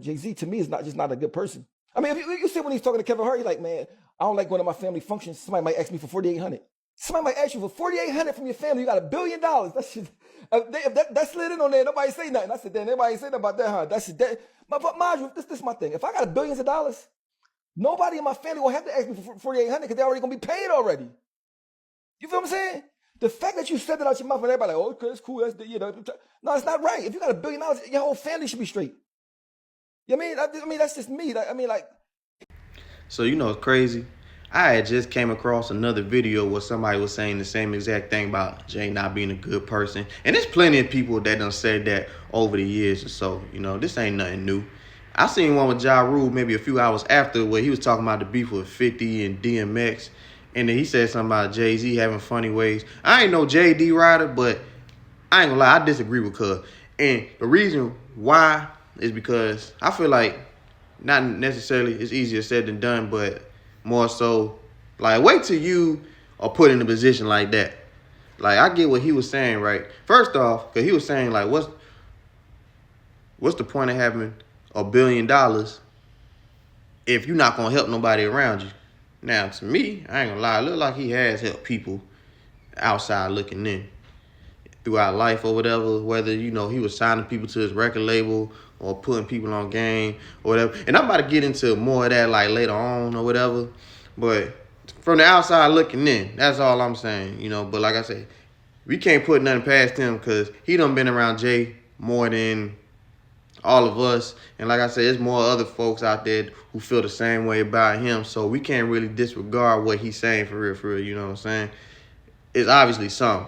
Jay-Z to me is not a good person. I mean, if you see when he's talking to Kevin Hart, he's like, man, I don't like going to my family functions. Somebody might ask me for 4,800. Somebody might ask you for 4,800 from your family. You got $1 billion. That shit. If that slid in on there, nobody say nothing. I said, damn, nobody say nothing about that, huh? That's that. But mind you, this is my thing. If I got billions of dollars, nobody in my family will have to ask me for 4,800 because they're already gonna be paid already. You feel what I'm saying? The fact that you said that out your mouth and everybody like, oh, okay, that's cool. That's no, it's not right. If you got $1 billion, your whole family should be straight. You know what I mean? That's just me. I mean, like. So you know it's crazy. I had just came across another video where somebody was saying the same exact thing about Jay not being a good person. And there's plenty of people that done said that over the years or so. You know, this ain't nothing new. I seen one with Ja Rule maybe a few hours after where he was talking about the beef with 50 and DMX. And then he said something about Jay-Z having funny ways. I ain't no JD rider, but I ain't gonna lie, I disagree with Cuz. And the reason why is because I feel like not necessarily it's easier said than done, but more so, like, wait till you are put in a position like that. Like, I get what he was saying, right? First off, because he was saying, like, what's the point of having $1 billion if you're not going to help nobody around you? Now, to me, I ain't going to lie, it look like he has helped people outside looking in throughout life or whatever, whether, you know, he was signing people to his record label or putting people on game or whatever. And I'm about to get into more of that, like, later on or whatever. But from the outside looking in, that's all I'm saying, you know. But like I said, we can't put nothing past him because he done been around Jay more than all of us. And like I said, there's more other folks out there who feel the same way about him. So we can't really disregard what he's saying for real, you know what I'm saying? It's obviously some.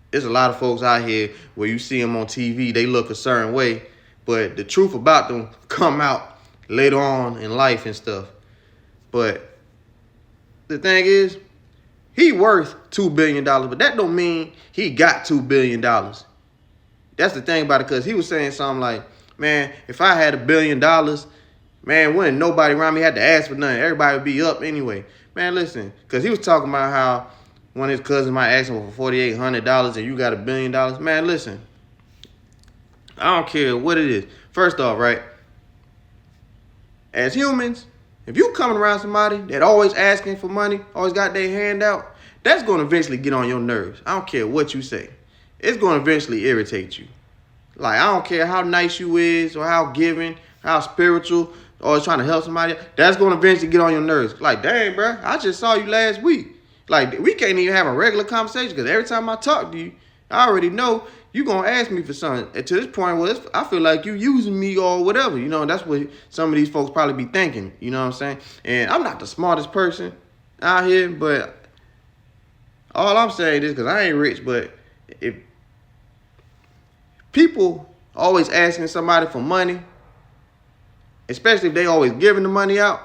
There's a lot of folks out here where you see them on TV, they look a certain way, but the truth about them come out later on in life and stuff. But the thing is, he worth $2 billion, but that don't mean he got $2 billion. That's the thing about it, because he was saying something like, man, if I had $1 billion, man, wouldn't nobody around me had to ask for nothing. Everybody would be up anyway. Man, listen, because he was talking about how one of his cousins might ask him for $4,800 and you got $1 billion. Man, listen, I don't care what it is. First off, right, as humans, if you coming around somebody that always asking for money, always got their hand out, that's going to eventually get on your nerves. I don't care what you say. It's going to eventually irritate you. Like, I don't care how nice you is or how giving, how spiritual, or trying to help somebody. That's going to eventually get on your nerves. Like, dang, bro, I just saw you last week. Like, we can't even have a regular conversation because every time I talk to you, I already know you going to ask me for something. And to this point, well, I feel like you using me or whatever. You know, that's what some of these folks probably be thinking. You know what I'm saying? And I'm not the smartest person out here, but all I'm saying is, because I ain't rich, but if people always asking somebody for money, especially if they always giving the money out,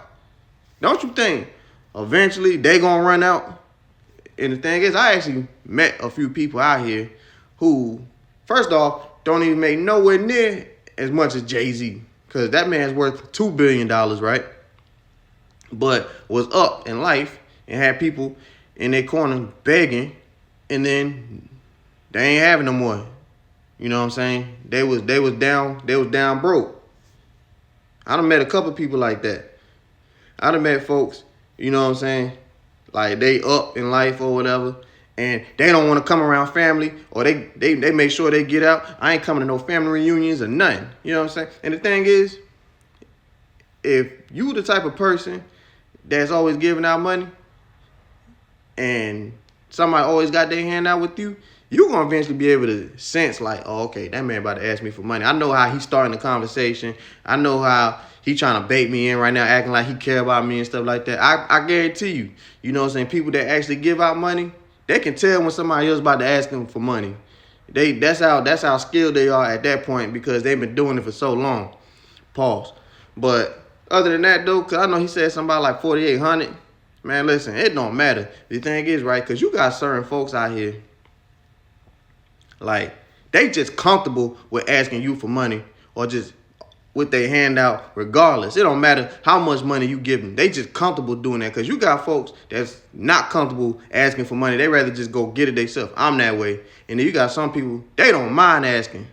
don't you think eventually they going to run out? And the thing is, I actually met a few people out here who, first off, don't even make nowhere near as much as Jay-Z. Because that man's worth $2 billion, right? But was up in life and had people in their corner begging, and then they ain't having no more. You know what I'm saying? They was down broke. I done met a couple people like that. I done met folks, you know what I'm saying, like they up in life or whatever, and they don't want to come around family, or they make sure they get out. I ain't coming to no family reunions or nothing. You know what I'm saying? And the thing is, if you the type of person that's always giving out money and somebody always got their hand out with you, you're going to eventually be able to sense like, oh, okay, that man about to ask me for money. I know how he's starting the conversation. I know how he trying to bait me in right now, acting like he care about me and stuff like that. I guarantee you, you know what I'm saying, people that actually give out money, they can tell when somebody else about to ask them for money. That's how skilled they are at that point because they've been doing it for so long. Pause. But other than that, though, because I know he said something about like 4,800. Man, listen, it don't matter. The thing is, right, because you got certain folks out here, like, they just comfortable with asking you for money or just with their hand out regardless. It don't matter how much money you give them. They just comfortable doing that because you got folks that's not comfortable asking for money. They rather just go get it themselves. I'm that way. And then you got some people, they don't mind asking.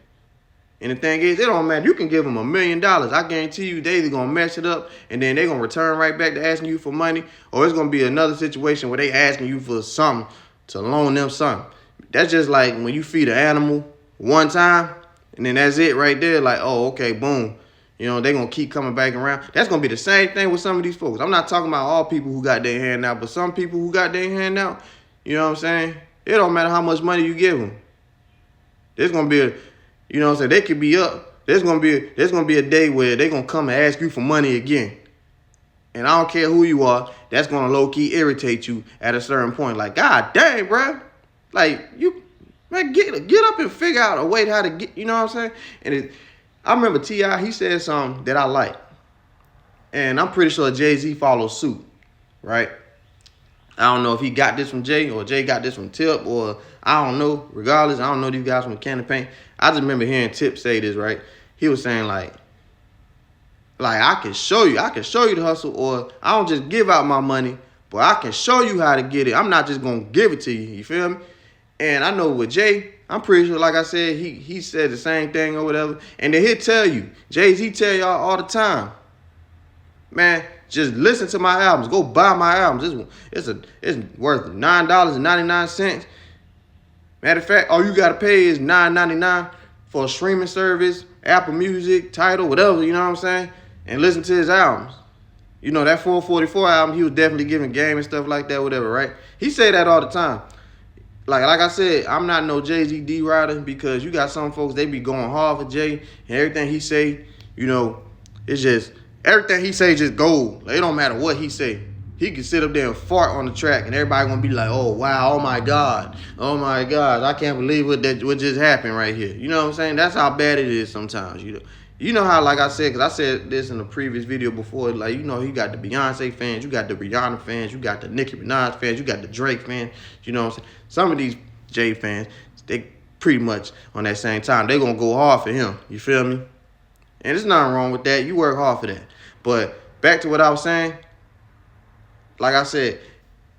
And the thing is, it don't matter. You can give them $1 million. I guarantee you they either going to mess it up and then they're going to return right back to asking you for money, or it's going to be another situation where they asking you for something to loan them something. That's just like when you feed an animal one time and then that's it right there. Like, oh, okay, boom. You know, they're going to keep coming back around. That's going to be the same thing with some of these folks. I'm not talking about all people who got their hand out, but some people who got their hand out, you know what I'm saying? It don't matter how much money you give them. There's going to be a, you know what I'm saying? They could be up. There's gonna be a day where they're gonna come and ask you for money again. And I don't care who you are, that's gonna low-key irritate you at a certain point. Like, God dang, bro. Like, you, man, get up and figure out a way how to get, you know what I'm saying? And I remember T.I., he said something that I like. And I'm pretty sure Jay-Z follows suit, right? I don't know if he got this from Jay or Jay got this from Tip, or I don't know. Regardless, I don't know these guys from Can of Paint. I just remember hearing Tip say this, right? He was saying like I can show you the hustle, or I don't just give out my money, but I can show you how to get it. I'm not just gonna give it to you. You feel me? And I know with Jay, I'm pretty sure, like I said, he said the same thing or whatever. And then he'll tell you, Jay-Z tell y'all all the time, man, just listen to my albums. Go buy my albums. It's worth $9.99. Matter of fact, all you gotta pay is $9.99 for a streaming service, Apple Music, Tidal, whatever, you know what I'm saying? And listen to his albums. You know, that 444 album, he was definitely giving game and stuff like that, whatever, right? He say that all the time. Like I said, I'm not no Jay-Z D rider, because you got some folks, they be going hard for Jay, and everything he say, you know, it's just, everything he say just gold. Like, it don't matter what he say. He can sit up there and fart on the track, and everybody gonna be like, "Oh wow, oh my God, I can't believe what just happened right here." You know what I'm saying? That's how bad it is sometimes. You know how, like I said, because I said this in a previous video before. Like, you know, you got the Beyonce fans, you got the Rihanna fans, you got the Nicki Minaj fans, you got the Drake fans. You know what I'm saying? Some of these Jay fans, they pretty much on that same time, they gonna go hard for him. You feel me? And there's nothing wrong with that. You work hard for that. But back to what I was saying. Like I said,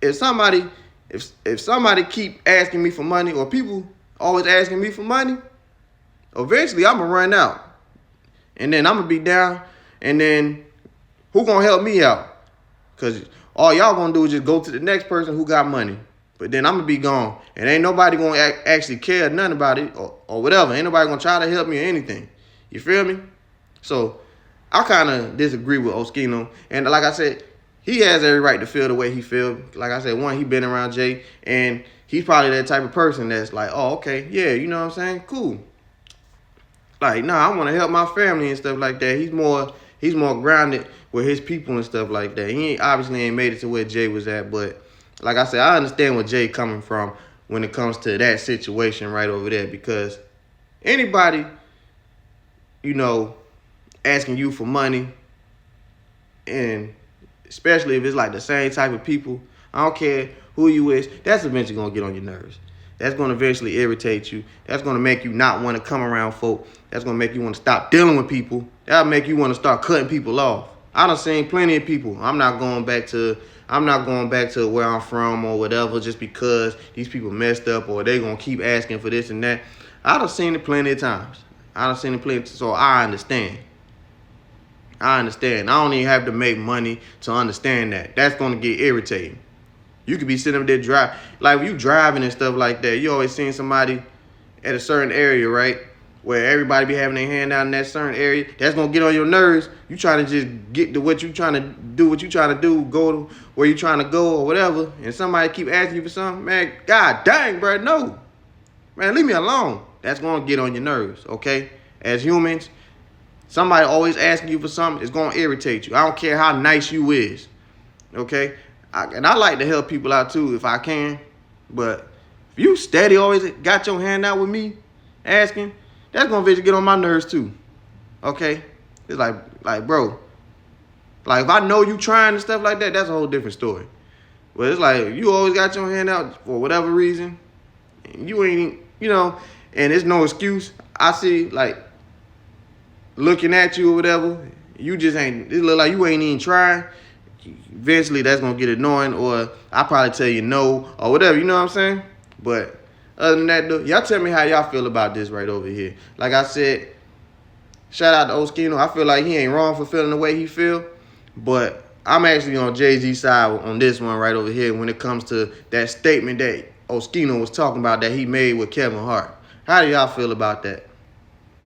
if somebody keep asking me for money, or people always asking me for money, eventually I'm gonna run out, and then I'm gonna be down, and then who gonna help me out? Cause all y'all gonna do is just go to the next person who got money, but then I'm gonna be gone, and ain't nobody gonna actually care nothing about it or whatever. Ain't nobody gonna try to help me or anything. You feel me? So I kind of disagree with Oschino, and like I said, he has every right to feel the way he feel. Like I said, one, he been around Jay, and he's probably that type of person that's like, oh, okay, yeah, you know what I'm saying? Cool. Like, nah, I want to help my family and stuff like that. He's more grounded with his people and stuff like that. He obviously ain't made it to where Jay was at, but like I said, I understand where Jay coming from when it comes to that situation right over there, because anybody, you know, asking you for money, and especially if it's like the same type of people, I don't care who you is, that's eventually going to get on your nerves. That's going to eventually irritate you. That's going to make you not want to come around folk. That's going to make you want to stop dealing with people. That'll make you want to start cutting people off. I done seen plenty of people. I'm not going back to where I'm from or whatever just because these people messed up or they going to keep asking for this and that. I done seen it plenty of times. So I understand. I don't even have to make money to understand that. That's going to get irritating. You could be sitting up there like when you driving and stuff like that, you always seeing somebody at a certain area, right? Where everybody be having their hand out in that certain area. That's going to get on your nerves. You trying to just get to what you trying to do, go to where you trying to go or whatever, and somebody keep asking you for something, man, God dang, bro, no. Man, leave me alone. That's going to get on your nerves, okay? As humans, somebody always asking you for something is going to irritate you. I don't care how nice you is, okay? And I like to help people out too if I can. But if you steady always got your hand out with me asking, that's going to get on my nerves too, okay? It's like, bro, like if I know you trying and stuff like that, that's a whole different story. But it's like you always got your hand out for whatever reason. And you ain't, you know, and it's no excuse. I see, like, looking at you or whatever, you just ain't, it look like you ain't even trying. Eventually that's gonna get annoying, or I probably tell you no or whatever, you know what I'm saying? But other than that, though, y'all tell me how y'all feel about this right over here. Like I said, Shout out to Oschino. I feel like he ain't wrong for feeling the way he feel, but I'm actually on Jay-Z's side on this one right over here when it comes to that statement that Oschino was talking about that he made with Kevin Hart. How do y'all feel about that?